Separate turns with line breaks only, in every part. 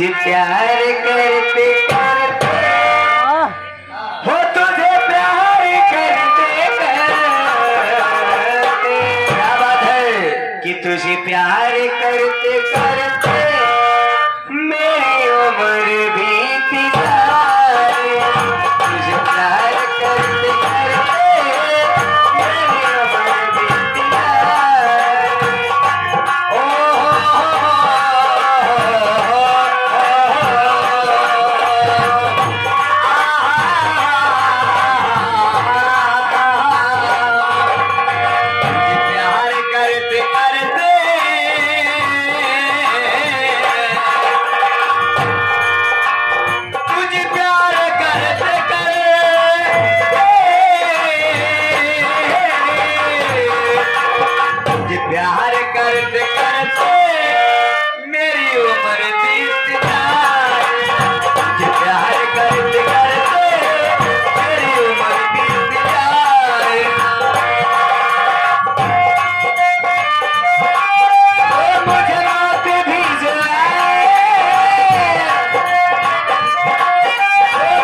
तुझे प्यार करते करते हो, तुझे प्यार करते करते, क्या बात है कि तुझे प्यार करते करते मेरी उम्र बीती जाए। तुझे प्यार करते करते मेरी उम्र बीती जाए। ओ प्यार करते करते तुझे प्यार करते करते तुझे प्यार करते करते मेरी उम्र बीत जाए। तुझे प्यार करते करते मेरी उम्र बीत जाए। मुझे रात भी जलाए,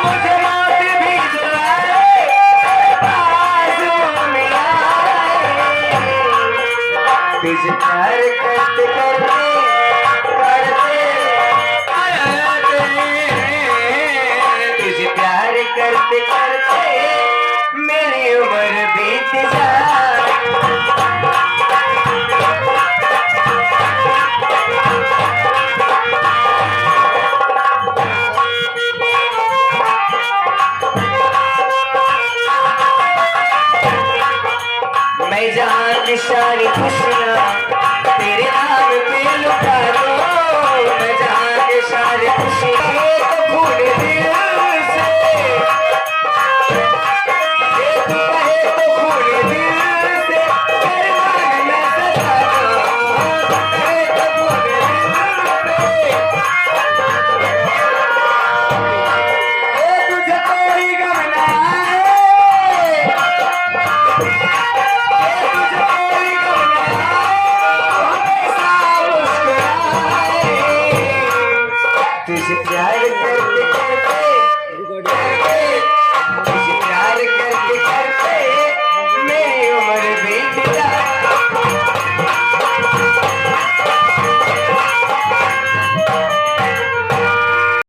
मुझे रात भी जलाए, बाजू में आए। तुझे प्यार करते करते तुझे प्यार करते करते मेरी उम्र बीत जाए। मैं जहाँ की सारी खुशियाँ तेरे नाम पे लुटा दो। मैं जहाँ की सारी खुशियाँ तो भूल दिल से, ये तू कहे तो भूल दिल से, कर